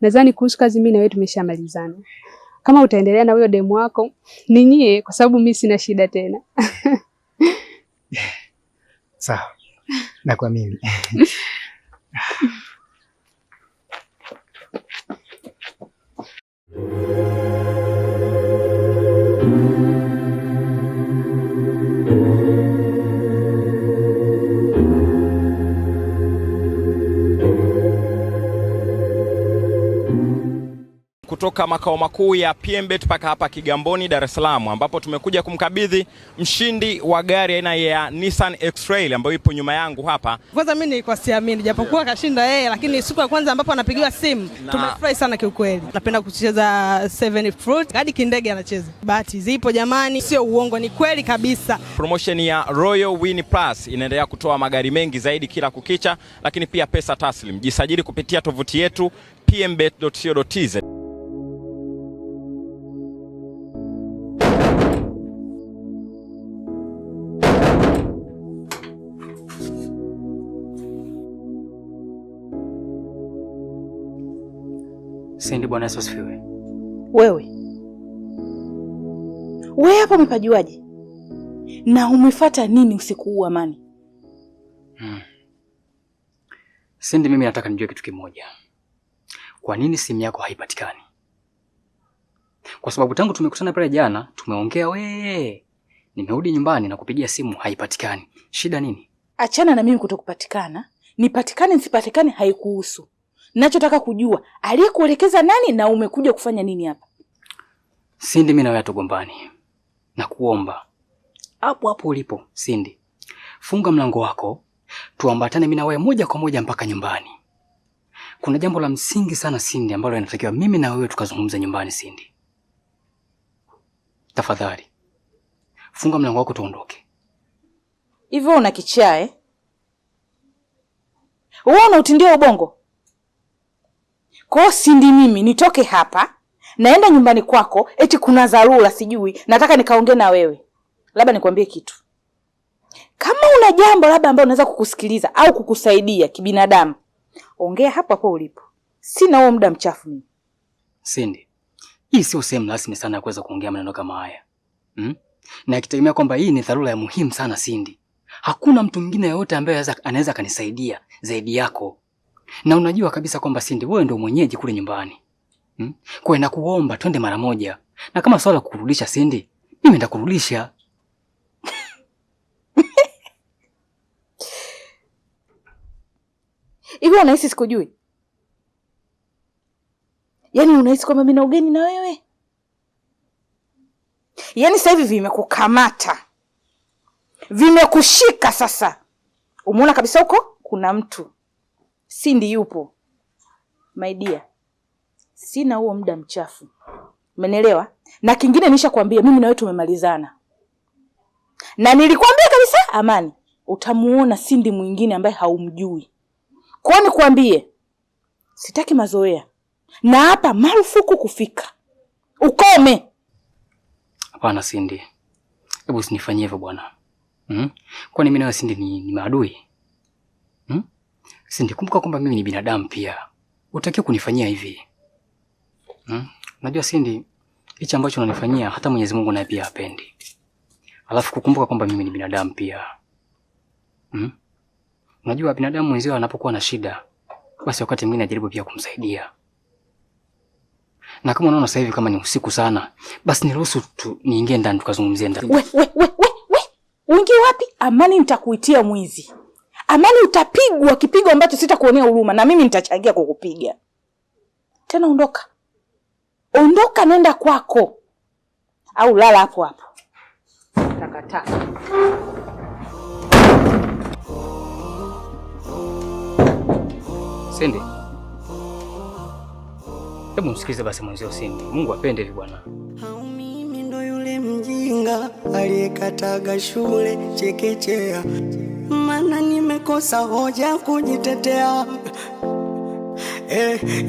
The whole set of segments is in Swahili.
nadhani kuhusu kazi mimi na wewe tumeshamalizana. Kama utaendelea na huyo demu wako, ni nyie kwa sababu mimi sina shida tena. Sawa. Nakuamini. Kutoka makao makuu ya PMbet mpaka hapa Kigamboni, Dar es Salaam, ambapo tumekuja kumkabidhi mshindi wa gari aina ya Nissan X-Trail ambayo ipo nyuma yangu hapa. Kwanza mimi nilikuwa siamini japokuwa kashinda yeye, lakini siku ya kwanza ambapo anapigiwa simu tumefurahi sana kiukweli. Napenda kucheza 7 Fruit, hadi kindege anacheza. Bahati zipo jamani, sio uongo, ni kweli kabisa. Promotion ya Royal Win Plus inaendelea kutoa magari mengi zaidi kila kukicha, lakini pia pesa taslim. Jisajili kupitia tovuti yetu pmbet.co.tz. Sindi, Bwana Yesu asifiwe. Wewe hapa umepajuaje? Na umefuata nini usiku huu Amani? Sindi, mimi nataka nijue kitu kimoja. Kwa nini simu yako haipatikani? Kwa sababu tangu tumekutana pale jana, tumeongea nimerudi nyumbani na kupigia simu haipatikani. Shida nini? Achana na mimi kutokupatikana. Nipatikane nisipatikane haikuhusu. Ninachotaka kujua, aliyekuelekeza nani na umekuja kufanya nini hapa? Sindi, mimi na wewe tugombani. Nakuomba hapo hapo ulipo, Sindi, funga mlango wako, tuambatane mimi na wewe moja kwa moja mpaka nyumbani. Kuna jambo la msingi sana Sindi ambalo inatakiwa mimi na wewe tukazungumza nyumbani Sindi. Tafadhali funga mlango wako tuondoke. Hivyo una kichaa Wewe unautindia ubongo? Kwa Sindi mimi nitoke hapa naenda nyumbani kwako eti kuna dharura sijui nataka nikaongee na wewe. Labda nikwambie kitu. Kama una jambo labda ambalo unaweza kukusikiliza au kukusaidia kibinadamu, ongea hapo hapo ulipo. Sina huo muda mchafu mimi. Sindi, hii sio sehemu rasmi sana ya kuweza kuongea maneno kama haya. Na ikitegemea kwamba hii ni dharura ya muhimu sana Sindi. Hakuna mtu mwingine yote ambaye anaweza kanisaidia zaidi yako. Na unajua kabisa kwamba Sindi wewe ndio mwenyeji kule nyumbani. Kwa hiyo nakuomba twende mara moja. Na kama swala kukurudisha Sindi, mimi nitakurudisha. Hivi unahisi sikujui? Yaani unahisi kwamba mimi na ugeni na wewe? Yaani sasa hivi vimekukamata. Vimekushika sasa. Umeona kabisa huko kuna mtu. Sindi yupo. My dear. Sina huo muda mchafu. Umenielewa? Na kingine nishakwambia mimi na wewe tumemalizana. Na nilikwambia kabisa Amani, utamuona Sindi mwingine ambaye haumjui. Kwa nikwambie, sitaki mazoea. Na hapa marufuku kufika. Ukome. Hapana Sindi. Hebu usinifanyie hivyo bwana. Kwani mimi na Sindi ni maadui? Sindi, kumbuka kwamba mimi ni binadamu pia. Utakiwa kunifanyia hivi. Unajua Sindi, hicho ambacho unanifanyia hata Mwenyezi Mungu naye pia hapendi. Alafu kukumbuka kwamba mimi ni binadamu pia. Unajua binadamu mwenzio anapokuwa na shida, basi wakati mwingine ajaribu pia kumsaidia. Na kama unaona sasa hivi kama ni usiku sana, basi niruhusu niingie ndani tukazungumzie ndani. We. Uingie wapi? Amani nitakuitia mwizi. Amani utapigwa kipigo ambacho sitakuonea huruma na mimi nitachangia kukupiga. Tena ondoka. Ondoka nenda kwako. Au lala hapo hapo. Takataka. Sindi. Hebu msikize basi mwenzio Sindi. Mungu apende hivi bwana. Mimi ndo yule mjinga aliyekataga shule chekechea. Maana nimekosa hoja kujitetea.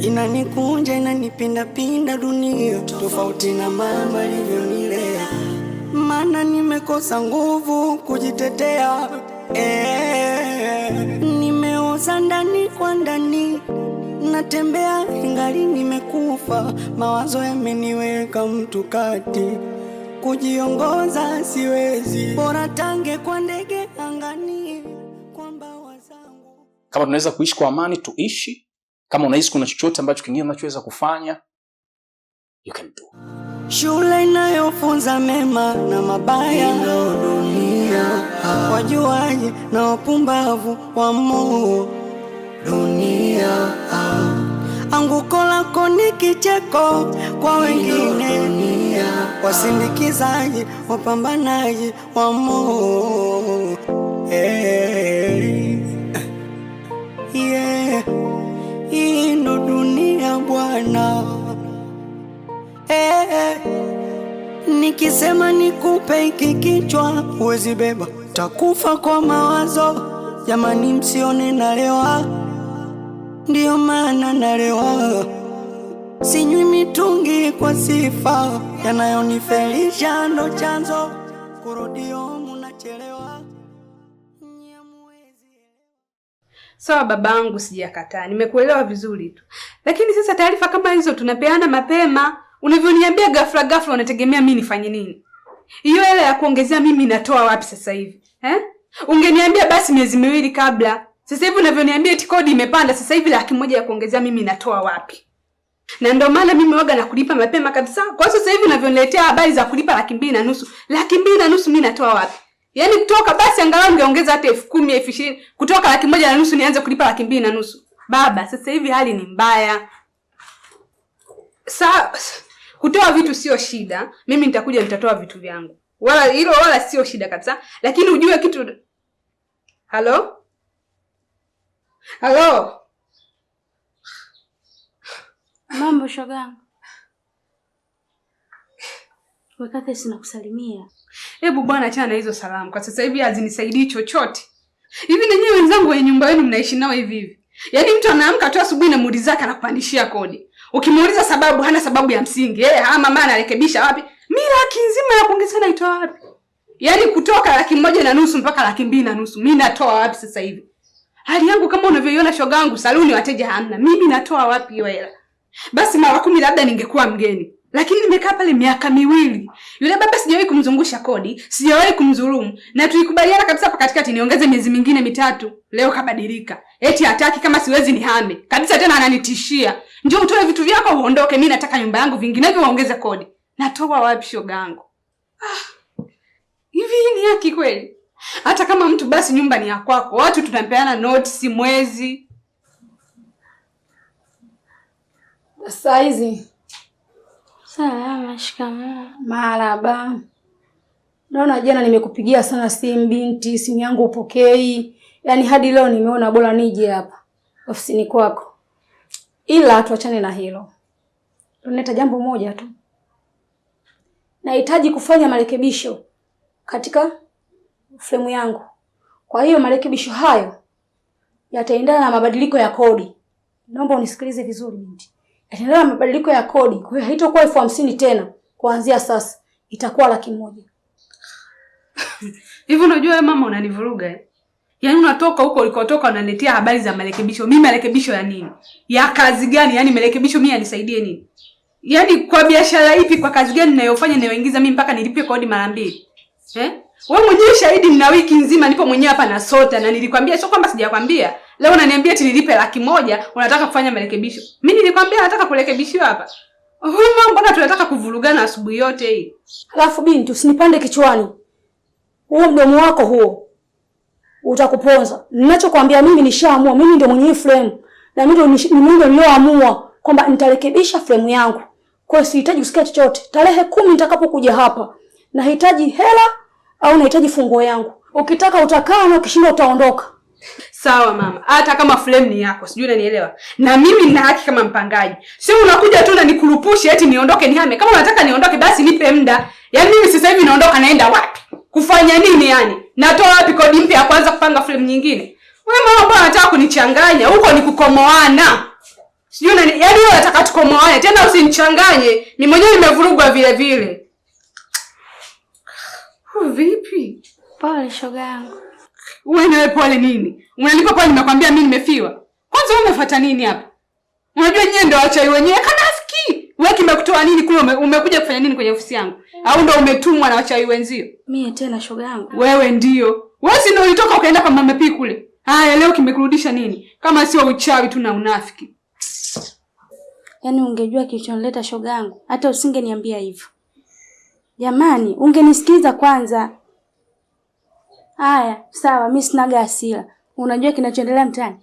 Inanikunja inanipinda dunia tofauti na mama alivyonilea. Maana nimekosa nguvu kujitetea. Nimeoza ndani kwa ndani, natembea ingali kufa, mawazo yameniweka mtu kati, kujiongoza siwezi, bora tange kwa ndege angani kwa mbawa zangu. Kama tunaweza kuishi kwa amani tuishi, kama unahisi kuna chochote ambacho kingine unachoweza kufanya, you can do. Shule inayofunza mema na mabaya ndio dunia, wajuaji na wapumbavu wamo dunia. Anguko lako ni kicheko kwa wengine dunia, wasindikizaji wapambanaji wamo. Yeah, hii ndo dunia bwana. Nikisema nikupe hiki kichwa huwezi beba, takufa kwa mawazo. Jamani msione nalewa, ndio maana nalewa. Sinywi mitungi kwa sifa, yanayonifelisha ndo chanzo, kurudio munachelewa. Sawa babangu, sijakataa. Nimekuelewa vizuri tu. Lakini sasa taarifa kama hizo tunapeana mapema. Unavyoniambia ghafla ghafla unategemea mimi nifanye nini? Hiyo hela ya kuongezea mimi natoa wapi sasa hivi? Ungeniambia basi miezi miwili kabla. Sasa hivi unavyoniambia eti kodi imepanda, sasa hivi 100,000 ya kuongezea mimi natoa wapi? Na ndio maana mimi waga na kulipa mapema kabisa. Kwa sasa hivi unavyoniletea habari za kulipa 250,000. 250,000 mimi natoa wapi? Yaani kutoka basi angalau ungeongeza hata 10,000, 20,000, kutoka 150,000 nianze kulipa 250,000. Baba, sasa hivi hali ni mbaya. Kutoa vitu sio shida. Mimi nitakuja nitatoa vitu vyangu. Wala sio shida kabisa. Lakini ujue kitu. Halo? Mambo shogangu. Wakati sina kusalimia. Hebu bwana achana na hizo salamu. Kwa sasa hivi hazinisaidii chochote. Hivi na nyinyi wenzangu wenye nyumba yenu mnaishi nao hivi. Yaani mtu anaamka tu asubuhi na mudi zake anakupandishia kodi. Ukimuuliza sababu hana sababu ya msingi. Mama anarekebisha wapi? Mimi 1,000,000 nzima ya kuongezea naitoa wapi? Yaani kutoka 1,150,000 mpaka 2,250,000. Mimi natoa wapi sasa hivi? Hali yangu kama unavyoiona shogangu, saluni wateja hamna. Mimi natoa wapi hiyo hela? Basi mara 10 labda ningekuwa mgeni. Lakini nimekaa pale miaka 2. Yule baba sijawahi kumzungusha kodi, sijawahi kumdhulumu. Na tulikubaliana kabisa hapa katikati niongeze miezi mingine 3. Leo kabadilika. Eti hataki kama siwezi nihame. Kabisa tena ananitishia. Njoo utoe vitu vyako uondoke, mimi nataka nyumba yangu, vinginevyo waongeze kodi. Natoa wapi shogangu? Hivi ni haki kweli? Hata kama mtu basi nyumba ni ya kwako, watu tunapeana notice mwezi. Saizi. Salama, shikamoo. Marhaba. Naona jana nimekupigia sana simu binti, simu yangu upokei. Yaani hadi leo nimeona bora nije hapa ofisini kwako. Ila tuachane na hilo. Tunaleta jambo moja tu. Nahitaji kufanya marekebisho katika fremu yangu. Kwa hiyo marekebisho hayo yataendana na mabadiliko ya kodi. Naomba unisikilize vizuri binti. Yataendana na mabadiliko ya kodi. Kwa hiyo haitakuwa 50,000 tena. Kuanzia sasa itakuwa 100,000. Hivi unajua wewe mama unanivuruga Yaani unatoka huko ulikotoka unaniletea habari za marekebisho. Mimi marekebisho ya nini? Ya kazi gani? Yaani marekebisho mimi yanisaidie nini? Yaani kwa biashara ipi, kwa kazi gani ninayofanya ninayoingiza mimi mpaka nilipe kodi mara 2? Wewe mwenyewe shahidi, nina wiki nzima nipo mwenyewe hapa na sota, na nilikwambia sio kwamba sijakwambia. Leo unaniambia eti nilipe 100,000, unataka kufanya marekebisho. Mimi nilikwambia nataka kurekebishiwa hapa. Mbona tunataka kuvurugana asubuhi yote hii? Alafu binti usinipande kichwani. Huo mdomo wako huo utakuponza. Ninachokuambia mimi nishaamua, mimi ndio mwenye frame. Na mimi ndio nilioamua kwamba nitarekebisha frame yangu. Kwa hiyo sihitaji kusikia chochote. Tarehe 10 nitakapokuja hapa, nahitaji hela au nahitaji funguo yangu. Ukitaka utakaa na ukishinda utaondoka. Sawa mama, hata kama frame ni yako, sijui unanielewa. Na mimi nina haki kama mpangaji. Sio unakuja tu na nikurupushe eti niondoke nihame. Kama unataka niondoke basi nipe muda. Yaani mimi sasa hivi naondoka naenda wapi? Kufanya nini yani? Natoa wapi kodi mpya ya kwanza kupanga frame nyingine? Wewe mama mbona unataka kunichanganya? Huko ni kukomoana. Sijui yaani wewe unataka tukomoane. Tena usinichanganye. Mimi mwenyewe nimevurugwa vile vile. Vipi? Pole shoga yangu. Wewe nawe pole nini? Unanipa pole nimekwambia mimi nimefiwa. Kwanza wewe umefuata nini hapa? Unajua nyenye ndio wachai wenyewe kanafiki. kutoa nini kule? Umekuja kufanya nini kwenye ofisi yangu? Au ndo umetumwa na wachawi wenzio? Mimi tena shoga yangu. Wewe ndio. Wewe si ndio ulitoka ukaenda kwa mama P kule? Haya leo kimekurudisha nini? Kama sio uchawi tu na unafiki. Yaani ungejua kilichonileta shoga yangu, hata usingeniambia hivyo. Jamani, ungenisikiza kwanza. Haya, sawa, mimi sinaga hasira. Unajua kinachoendelea mtaani?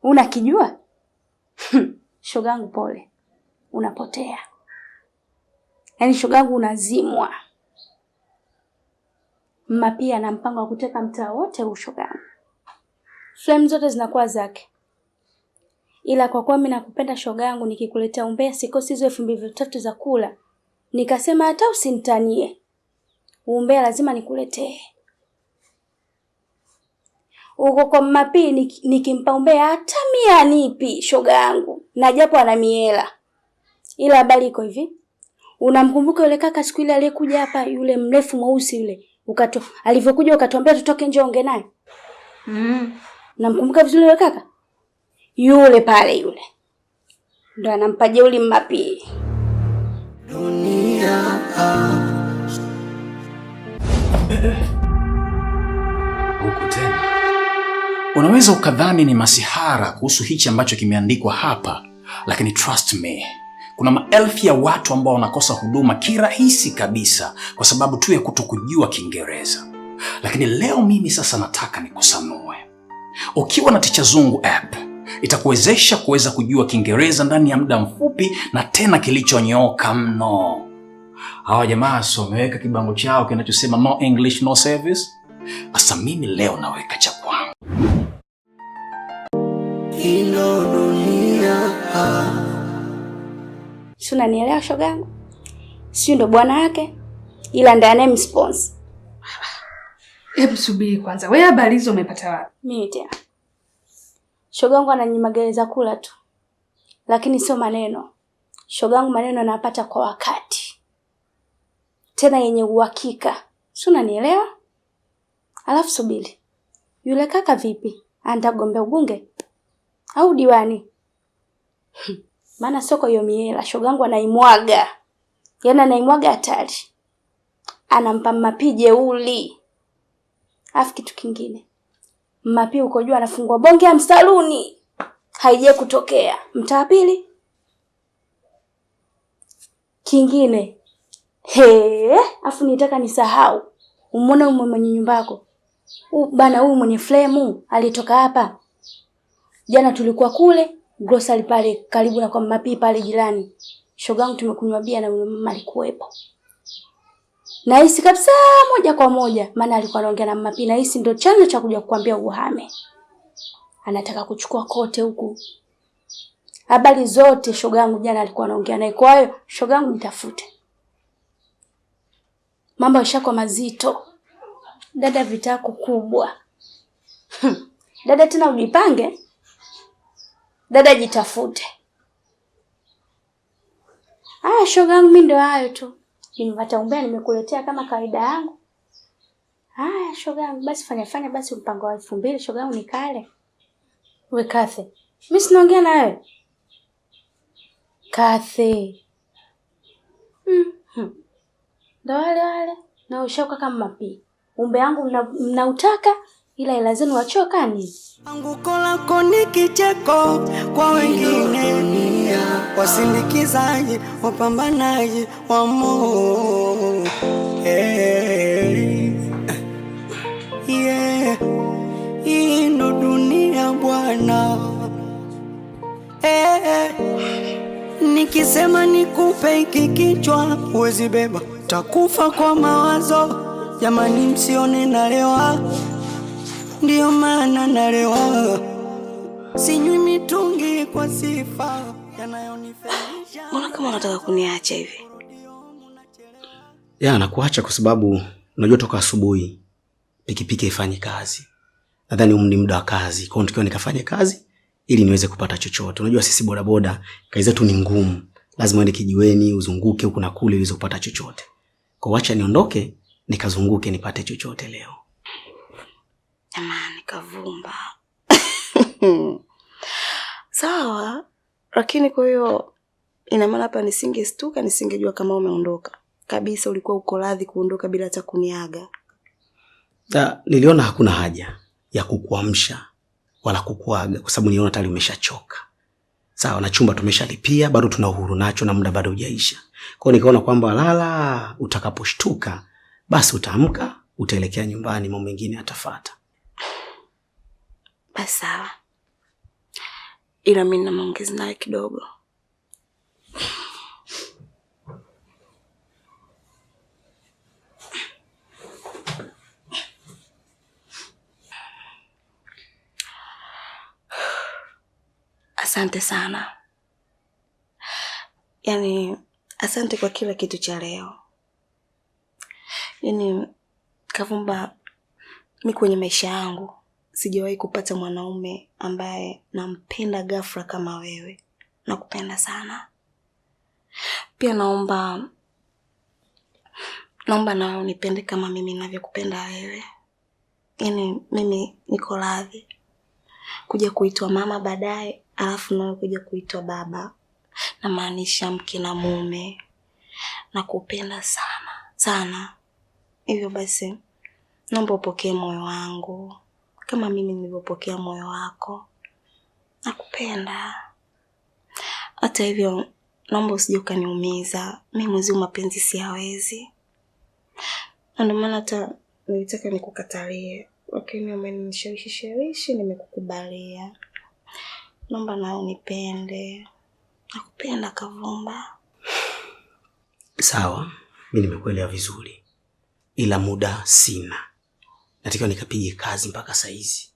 Unakijua? Shoga yangu pole. Unapotea. Yaani shoga yangu unazimwa. Mama pia ana mpango wa kuteka mtaa wote huu shoga yangu. Flame zote zinakuwa zake. Ila kwa kuwa mimi nakupenda shoga yangu, nikikuletea umbea sikosi hizo 2,300 za kula. Nikasema hata usinitanie. Umbea lazima nikuletee. Uko kwa mama P nikimpa umbea hata 100 nipi shoga yangu. Na japo ana miela. Ila habari iko hivi. Unamkumbuka yule kaka siku ile aliyekuja hapa, yule mrefu mweusi yule? Alivyokuja ukatuambia tutoke nje onge naye. Namkumbuka vizuri yule kaka? Yule pale yule. Ndio anampa jeuli mama P. Dunia. Huku tena. Unaweza ukadhani ni masihara kuhusu hichi ambacho kimeandikwa hapa, lakini trust me, kuna maelfu ya watu ambao wanakosa huduma kirahisi kabisa kwa sababu tu ya kutokujua Kiingereza. Lakini leo mimi sasa nataka nikusanue. Ukiwa na Ticha Zungu app, itakuwezesha kuweza kujua Kiingereza ndani ya muda mfupi na tena kilichonyooka mno. Hawa jamaa wameweka kibango chao kinachosema no English no service. Asa mimi leo naweka cha kwangu. Ino dunia. Si unanielewa shoga yangu? Si ndo bwana yake? Ila ndiye anayemsponsor. Hebu subiri kwanza. Wewe habari hizo umepata wapi? Mimi tena. Shoga yangu ananyima gereza kula tu. Lakini sio maneno. Shoga yangu maneno anapata kwa wakati. Tena yenye uhakika. Si unanielewa? Alafu subiri. Yule kaka vipi? Anatagombea ubunge? Au diwani? Maana soko hiyo miela shoga yangu anaimwaga. Yaani anaimwaga hatari. Anampa mama P jeuli. Alafu kitu kingine. Mama P uko jua anafungwa bonge ya msaluni. Haije kutokea. Mtaa pili. Kingine. Afu nitaka nisahau. Umeona mwenye nyumba yako? Bana huyu mwenye flame alitoka hapa. Jana tulikuwa kule, grocery pale karibu na kwa mama P pale jirani. Shogangu tumekunywa bia na yule mama alikuwepo. Na hisi kabisa moja kwa moja, maana alikuwa anaongea na mama P, na hisi ndio chanzo cha kuja kukuambia uhame. Anataka kuchukua kote huku. Habari zote shogangu jana alikuwa anaongea naye. Kwa hiyo shogangu nitafute. Mambo yashakuwa mazito. Dada vitako kubwa. Dada tena ujipange. Dada jitafute. Shogangu mimi ndo hayo tu. Nimepata umbea nimekuletea kama kawaida yangu. Shogangu basi fanya basi mpango wa 2000 shogangu nikale. Wewe Kathe. Mimi sinaongea na wewe. Kathe. Ndo wale. Na ushoka kama mapi. Umbe yangu mnautaka ila ila zenu wachoka nini? Anguko lako ni kicheko kwa wengine, wasindikizaji, wapambanaji wa moyo. Hii ndo dunia bwana. Nikisema nikupe hiki kichwa huwezi beba, takufa kwa mawazo. Jamani msione nalewa, ndio maana nalewa. Sinywi mitungi kwa sifa yanayonifanyisha. Mbona kama unataka kuniacha hivi? Nakuacha kwa sababu unajua toka asubuhi pikipiki ifanye kazi. Nadhani ni muda wa kazi. Kwa hiyo tukiwa nikafanye kazi ili niweze kupata chochote. Unajua sisi bodaboda kazi zetu ni ngumu. Lazima uende kijiweni, uzunguke huku na kule ili kupata chochote. Kwa hiyo acha niondoke nikazunguke nipate chochote leo. Jamani kavumba. Sawa, lakini kwa hiyo Ina maana hapa nisingestuka, nisingejua kama umeondoka. Kabisa ulikuwa uko radhi kuondoka bila hata kuniaga. Niliona hakuna haja ya kukuamsha wala kukuaga kwa sababu niliona tayari umeshachoka. Sawa, na chumba tumeshalipia, bado tuna uhuru nacho na muda bado hujaisha. Kwa hiyo nikaona kwamba lala, utakaposhtuka basi utaamka, utaelekea nyumbani, mambo mengine yatafuata. Basi sawa. Ila mimi na maongezi nawe kidogo. Asante sana. Yaani asante kwa kila kitu cha leo. Yaani Kavumba, mimi kwenye maisha yangu sijawahi kupata mwanaume ambaye nampenda ghafla kama wewe. Nakupenda sana. Pia naomba na wewe unipende kama mimi ninavyokupenda wewe. Yaani mimi niko radhi kuja kuitwa mama baadaye, alafu nawe kuja kuitwa baba. Na maanisha mke na mume. Nakupenda sana, sana. Hivyo basi, naomba upokee moyo wangu kama mimi nilivyopokea moyo wako. Nakupenda. Hata hivyo, naomba usije ukaniumiza. Mimi mwezi mapenzi siyawezi. Ndio maana hata nilitaka nikukatalie, lakini umenishawishi nimekukubalia. Naomba na unipende. Nakupenda Kavumba. Sawa, mimi nimekuelewa vizuri. Ila muda sina. Nataka nikapige kazi mpaka saa hizi.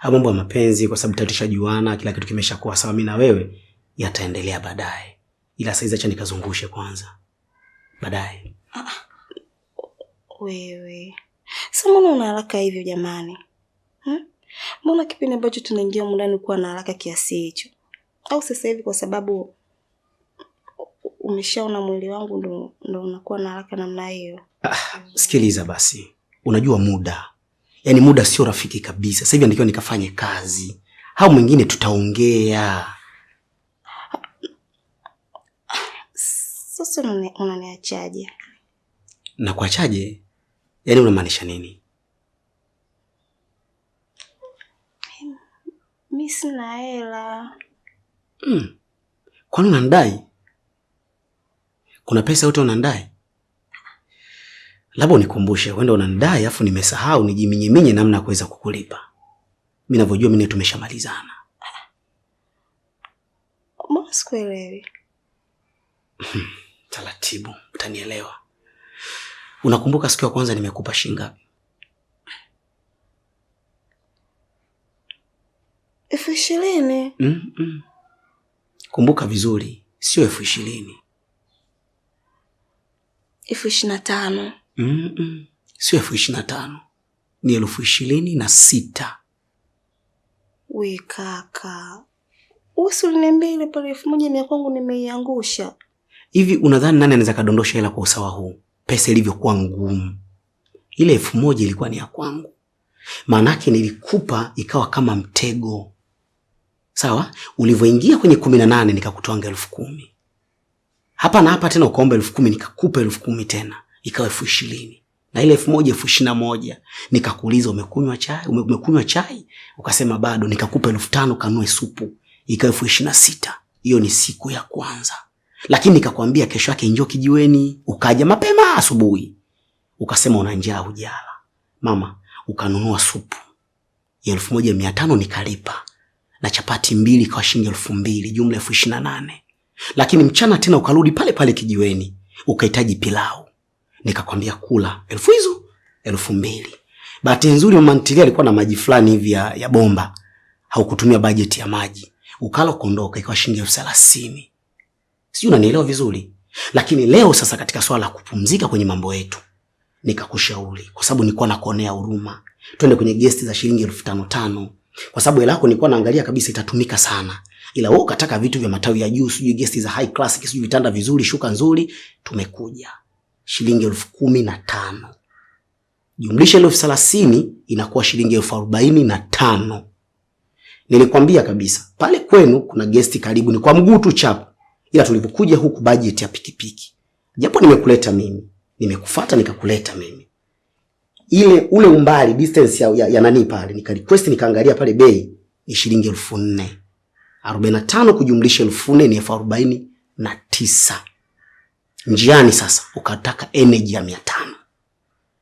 Mambo ya mapenzi kwa sababu tutashajuana, kila kitu kimeshakuwa sawa mimi na wewe, yataendelea baadaye. Ila saa hizi acha nikazungushe kwanza. Baadaye. Wewe. Sasa mbona una haraka hivyo jamani? Mbona kipindi ambacho tunaingia ndani kuwa na haraka kiasi hicho? Au sasa hivi kwa sababu umeshaona mwili wangu ndo unakuwa na haraka namna hiyo? Sikiliza basi. Unajua muda. Yaani muda sio rafiki kabisa. Sasa hivi andikiwa nikafanye kazi. Hao mwingine tutaongea. Sasa unaniachaje? Na kuachaje? Yaani unamaanisha nini? Mimi sina hela. Kwani unanidai? Kuna pesa yote unanidai? Labda unikumbushe, wenda unanidai afu nimesahau nijiminyimine namna ya kuweza kukulipa. Mimi ninavyojua mimi tumeshamalizana. Mbona sikuelewi? Taratibu, utanielewa. Unakumbuka siku ya kwanza nimekupa shilingi ngapi? 20,000. Kumbuka vizuri, sio 20,000. 25,000. Sio 25,000. Ni 26,000. We kaka. Usiniambie ile pale 1,000 kwangu nimeiangusha. Hivi unadhani nani anaweza kadondosha hela kwa usawa huu? Pesa ilivyokuwa ngumu. Ile 1,000 ilikuwa ni ya kwangu. Maana yake nilikupa ikawa kama mtego. Sawa? Ulivyoingia kwenye 18 nikakutoanga 10,000. Hapa na hapa tena ukaomba 10,000 nikakupa 10,000 tena. Ikawa 20,000. Na ile 1,000 21,000 nikakuuliza umekunywa chai? Ukasema bado, nikakupa 5,000 kanue supu. Ikawa 26,000. Hiyo ni siku ya kwanza. Lakini nikakwambia kesho yake njoo kijiweni, ukaja mapema asubuhi. Ukasema una njaa hujala. Mama, ukanunua supu ya 1,500 nikalipa. Na chapati 2 kwa shilingi 2,000, jumla 28,000. Lakini mchana tena ukarudi pale pale kijiweni, ukahitaji pilau. Nikakwambia kula 2,000. Bahati nzuri mama ntilia alikuwa na maji fulani hivi ya bomba. Haukutumia bajeti ya maji. Ukala kuondoka ikawa shilingi 30,000. Sijui unanielewa vizuri. Lakini leo sasa katika swala la kupumzika kwenye mambo yetu, nikakushauri kwa sababu nilikuwa nakuonea huruma. Twende kwenye guest za shilingi 5,500. Kwa sababu hela yako nilikuwa naangalia kabisa itatumika sana. Ila wewe ukataka vitu vya matawi ya juu, sijui guest za high class, sijui vitanda vizuri, shuka nzuri, tumekuja. Shilingi 15,000. Jumlisha 30,000 inakuwa shilingi 45,000. Nilikwambia kabisa, pale kwenu kuna guest karibu ni kwa mguu tu chap. ila tulipokuja huku budget ya pikipiki, japo nimekuleta mimi, nimekufuata nikakuleta mimi, ule umbali distance ya nani pale, nika request nikaangalia pale bei ni shilingi 4,000. 45 kujumlisha 4,000 ni 49. Njiani sasa ukataka energy ya 500.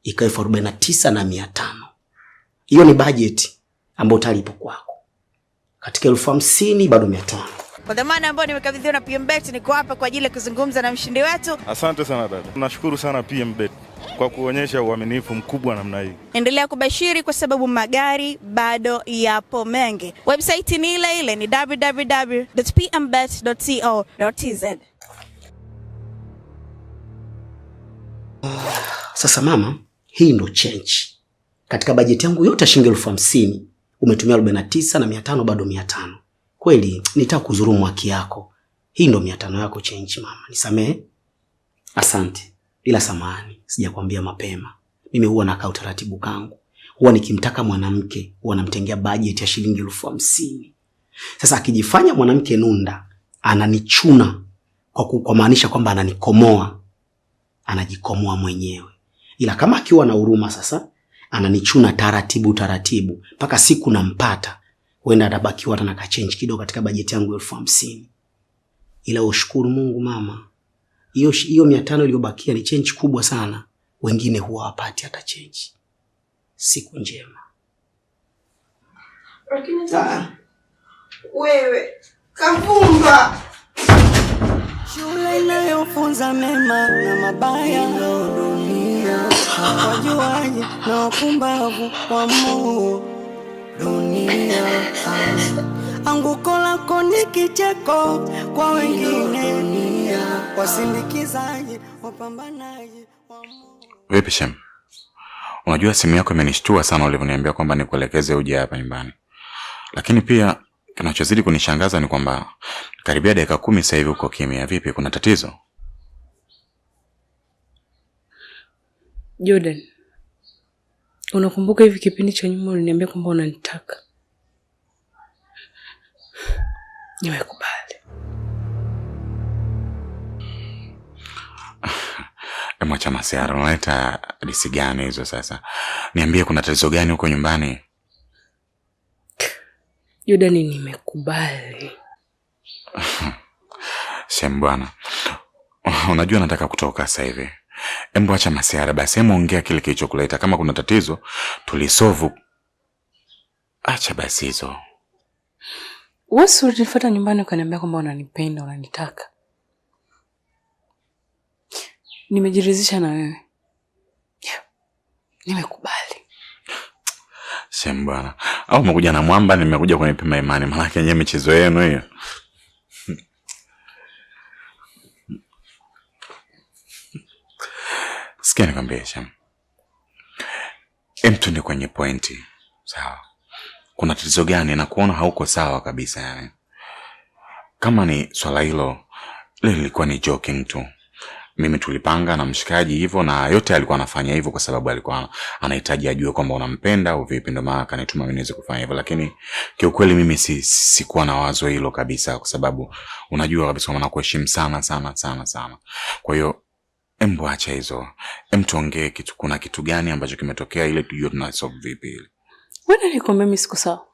Ikawa 49 na 500. Hiyo ni budget ambayo talipo kwako. Katika 50,000 bado 500. Kwa dhamana ambayo nimekabidhiwa na PMBet, niko hapa kwa ajili ya kuzungumza na mshindi wetu. Asante sana dada. Tunashukuru sana PMBet kwa kuonyesha uaminifu mkubwa namna hii. Endelea kubashiri kwa sababu magari bado yapo mengi. Website ni ile ile, ni www.pmbet.co.tz. Sasa mama, hii ndo change. Katika bajeti yangu yote shilingi 50,000, umetumia 49 na 500 bado 500. Kweli nitaka kuzurumu haki yako. Hii ndo 500 yako change mama. Nisamehe. Asante. Ila samahani, sijakwambia mapema. Mimi huwa nakaa utaratibu kangu. Huwa nikimtaka mwanamke, huwa namtengea budget ya shilingi 50,000. Sasa akijifanya mwanamke nunda, ananichuna kwa maanisha kwamba ananikomoa. Anajikomoa mwenyewe. Ila kama akiwa na huruma sasa, ananichuna taratibu mpaka siku nampata, huenda atabakiwa hata na change kidogo katika bajeti yangu 50,000. Ila ushukuru Mungu mama, hiyo 500 iliyobakia ni change kubwa sana. Wengine huwa hawapati hata change. Siku njema. Lakini sasa wewe Kavumba, shule inayofunza mema na mabaya ndio dunia. Wajuaji na wapumbavu wa Mungu dunia. Anguko lako ni kicheko kwa wengine dunia. Wasindikizaji, wapambanaji wa Mungu. Vipi Shem? Unajua simu yako imenishtua sana ulivyoniambia kwamba nikuelekeze uje hapa nyumbani. Lakini pia kinachozidi kunishangaza ni kwamba karibia dakika 10 sasa hivi uko kimya. Vipi, kuna tatizo? Jordan, unakumbuka hivi kipindi cha nyuma uliniambia kwamba unanitaka? Nimekubali. Mwacha masiara, unaleta hadithi gani hizo sasa? Niambie kuna tatizo gani huko nyumbani? Jordan, nimekubali. Shem bwana, unajua nataka kutoka sasa hivi. Embo acha masiara basi, ongea kile kilichokuleta. Kama kuna tatizo tulisolve. Acha basi hizo. Wewe ulinifuata nyumbani ukaniambia kwamba unanipenda, unanitaka. Nimejiridhisha na wewe. Yeah. Nimekubali. Shem bwana, au umekuja na mwamba, nimekuja kunipima imani, maana yenyewe michezo yenu hiyo. Sikia nikwambie Shem. Mtu ni kwenye pointi. Sawa. Kuna tatizo gani? Na kuona hauko sawa kabisa yani. Kama ni swala hilo, lilikuwa ni joking tu. Mimi tulipanga na mshikaji hivyo, na yote alikuwa anafanya hivyo kwa sababu alikuwa anahitaji ajue kwamba unampenda au vipi, ndio maana akanituma mimi niweze kufanya hivyo. Lakini kiukweli mimi sikuwa na wazo hilo kabisa, kwa sababu unajua kabisa kwamba nakuheshimu sana. Kwa hiyo embo acha hizo. Tuongee kuna kitu gani ambacho kimetokea ile tujue tunasolve vipi ile. Wewe nikwambia mimi siko sawa.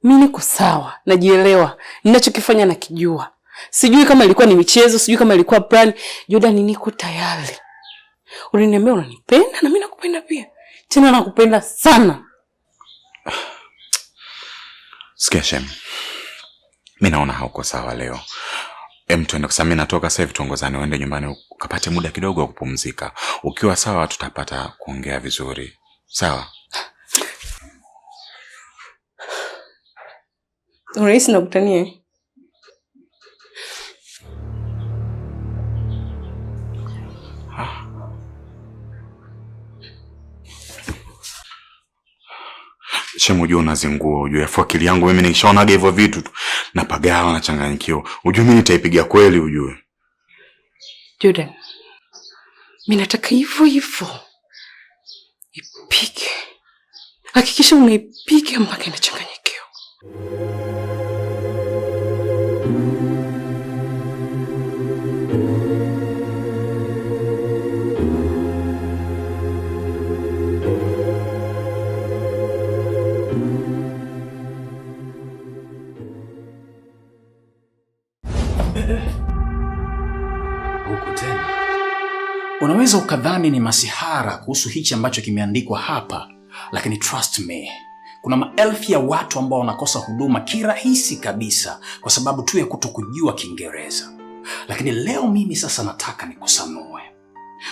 Mimi niko sawa, najielewa. Ninachokifanya nakijua. Sijui kama ilikuwa ni michezo, sijui kama ilikuwa plan. Jordan, niko tayari. Uliniambia unanipenda na mimi nakupenda pia. Tena nakupenda sana. Sikia Shem. Mimi naona hauko sawa leo. Tuende kwa mimi natoka sasa hivi, tuongozane uende nyumbani ukapate muda kidogo wa kupumzika. Ukiwa sawa tutapata kuongea vizuri. Sawa? Unahisi nakutania? Shemu ujue unazingua, ujue afu akili yangu mimi nikishaonaga hivyo vitu tu napagawa na changanyikiwa. Ujue mimi nitaipiga kweli ujue. Jordan, mimi nataka hivyo. Ipige. Hakikisha unaipiga mpaka inachanganyikiwa. Unaweza ukadhani ni masihara kuhusu hichi ambacho kimeandikwa hapa, lakini trust me, kuna maelfu ya watu ambao wanakosa huduma kirahisi kabisa kwa sababu tu ya kutokujua Kiingereza. Lakini leo mimi sasa nataka nikusanue.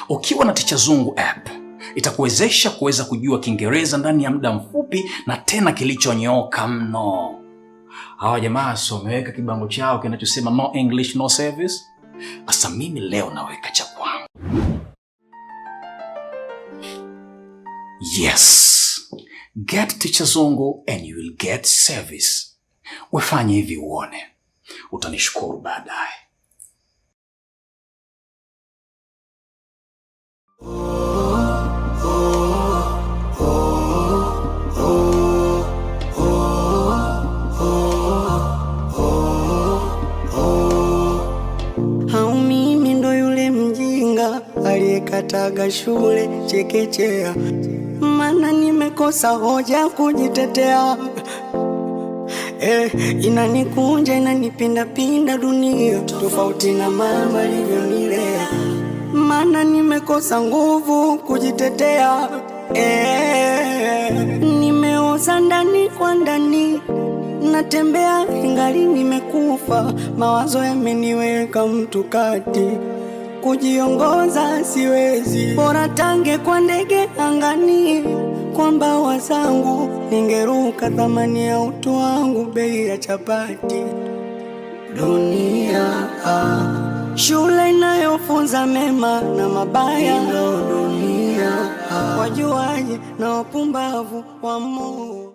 Ukiwa na Ticha Zungu app, itakuwezesha kuweza kujua Kiingereza ndani ya muda mfupi na tena kilichonyooka mno. Hawa jamaa wameweka kibango chao kinachosema no English no service. Asa mimi leo naweka cha kwangu. Yes, get Ticha Zungu and you will get service. Wefanye hivi uone, utanishukuru baadaye. Hau mimi ndo yule mjinga aliyekataga shule chekechea, mana nimekosa hoja kujitetea. Inanikunja inanipindapinda dunia, tofauti na mama alivyonilea, mana nimekosa nguvu kujitetea. Nimeoza ndani kwa ndani, natembea ingali nimekufa, mawazo yameniweka mtu kati, kujiongoza siwezi, bora tange kwa ndege angani, kwa mbawa zangu ningeruka, thamani ya utu wangu bei ya chapati. Dunia shule inayofunza mema na mabaya, dunia wajuaji na wapumbavu wa Mungu.